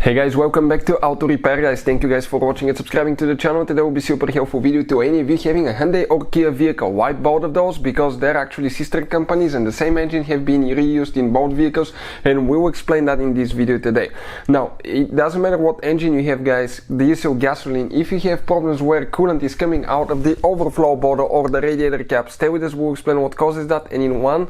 Hey guys, welcome back to Auto Repair guys. Thank you guys for watching and subscribing to the channel. Today will be super helpful video to any of you having a Hyundai or Kia vehicle. Why both of those? Because they're actually sister companies and the same engine have been reused in both vehicles, and we will explain that in this video today. Now, it doesn't matter what engine you have guys, diesel, gasoline, if you have problems where coolant is coming out of the overflow bottle or the radiator cap, stay with us, we'll explain what causes that. And in one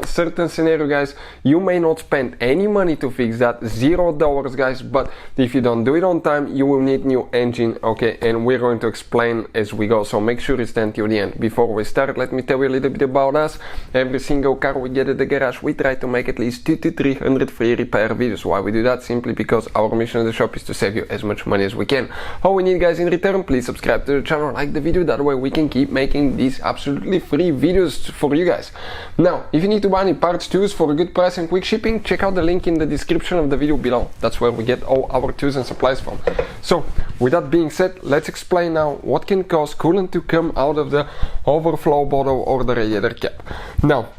certain scenario guys, you may not spend any money to fix that, $0 guys, but if you don't do it on time, you will need new engine, okay, and we're going to explain as we go, so make sure you stand till the end. Before we start, let me tell you a little bit about us. Every single car we get at the garage, we try to make at least 200 to 300 free repair videos. Why we do that? Simply because our mission at the shop is to save you as much money as we can. All we need guys in return, please subscribe to the channel, like the video, that way we can keep making these absolutely free videos for you guys. Now, if you need to buy any parts, tools for a good price and quick shipping, check out the link in the description of the video below. That's where we get all our tools and supplies from. So with that being said, let's explain now what can cause coolant to come out of the overflow bottle or the radiator cap. Now,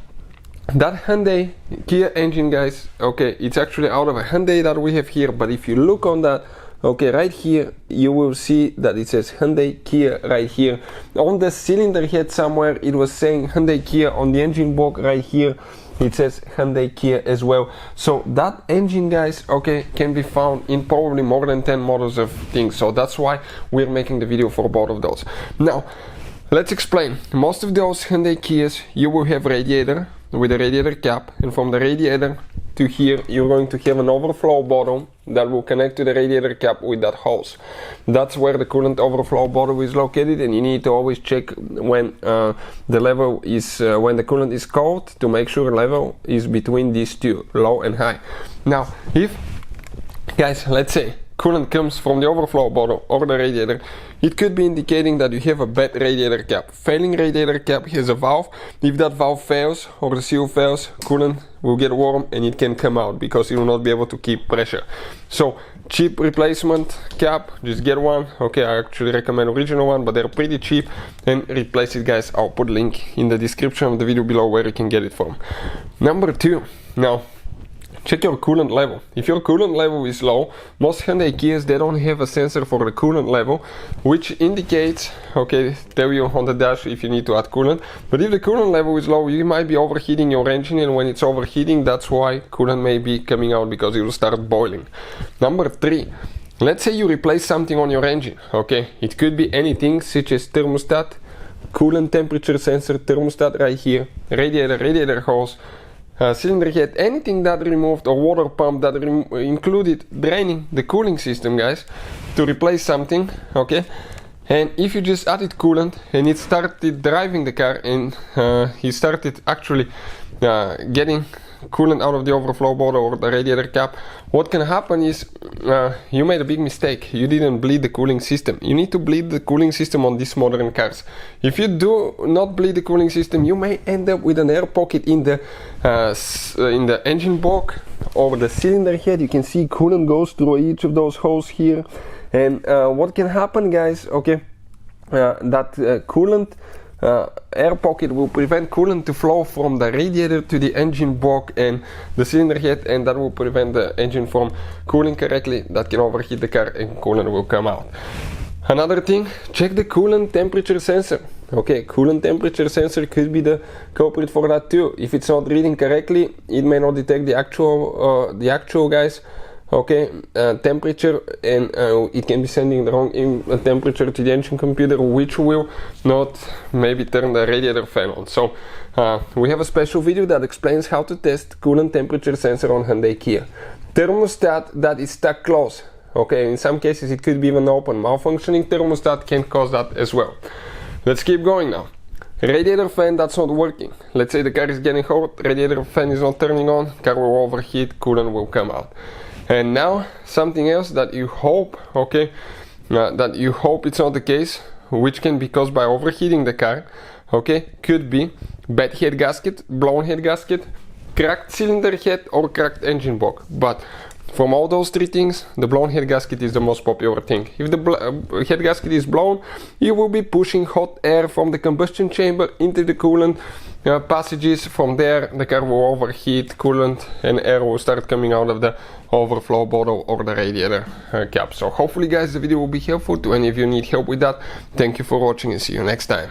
that Hyundai Kia engine guys, okay, it's actually out of a Hyundai that we have here, but if you look on that, okay, right here you will see that it says Hyundai Kia right here. On the cylinder head somewhere it was saying Hyundai Kia. On the engine block right here it says Hyundai Kia as well. So that engine guys, okay, can be found in probably more than 10 models of things, so that's why we're making the video for both of those. Now let's explain. Most of those Hyundai Kias, you will have radiator with a radiator cap, and from the radiator to here you're going to have an overflow bottle that will connect to the radiator cap with that hose. That's where the coolant overflow bottle is located, and you need to always check when the level is when the coolant is cold to make sure level is between these two, low and high. Now if guys, let's say coolant comes from the overflow bottle or the radiator, it could be indicating that you have a bad radiator cap. Failing radiator cap has a valve. If that valve fails or the seal fails, coolant will get warm and it can come out because it will not be able to keep pressure. So cheap replacement cap, just get one. Okay, I actually recommend original one, but they're pretty cheap, and replace it guys. I'll put link in the description of the video below where you can get it from. Number two, now check your coolant level. If your coolant level is low, most Hyundai Kias, they don't have a sensor for the coolant level, which indicates, okay, tell you on the dash if you need to add coolant. But if the coolant level is low, you might be overheating your engine, and when it's overheating, that's why coolant may be coming out, because it will start boiling. Number three, let's say you replace something on your engine, okay, it could be anything such as thermostat, coolant temperature sensor, thermostat right here, radiator hose, cylinder head, anything that removed, or water pump that included draining the cooling system guys, to replace something, okay. And if you just added coolant and it started driving the car, and he started actually getting coolant out of the overflow bottle or the radiator cap, what can happen is you made a big mistake. You didn't bleed the cooling system. You need to bleed the cooling system on these modern cars. If you do not bleed the cooling system, you may end up with an air pocket in the engine block or the cylinder head. You can see coolant goes through each of those holes here, and what can happen guys, okay, that coolant air pocket will prevent coolant to flow from the radiator to the engine block and the cylinder head, and that will prevent the engine from cooling correctly. That can overheat the car and coolant will come out. Another thing, check the coolant temperature sensor. Okay, coolant temperature sensor could be the culprit for that too. If it's not reading correctly, it may not detect the actual guys, okay, temperature, and it can be sending the wrong temperature to the engine computer, which will not maybe turn the radiator fan on. So we have a special video that explains how to test coolant temperature sensor on Hyundai Kia. Thermostat that is stuck close, okay, in some cases it could be even open. Malfunctioning thermostat can cause that as well. Let's keep going now. Radiator fan that's not working. Let's say the car is getting hot, radiator fan is not turning on, car will overheat, coolant will come out. And now something else that you hope, okay, that you hope it's not the case, which can be caused by overheating the car, okay, could be bad head gasket, blown head gasket, cracked cylinder head, or cracked engine block. But from all those three things, the blown head gasket is the most popular thing. If the head gasket is blown, you will be pushing hot air from the combustion chamber into the coolant passages. From there, the car will overheat, coolant and air will start coming out of the overflow bottle or the radiator cap. So hopefully guys, the video will be helpful to any of you need help with that. Thank you for watching and see you next time.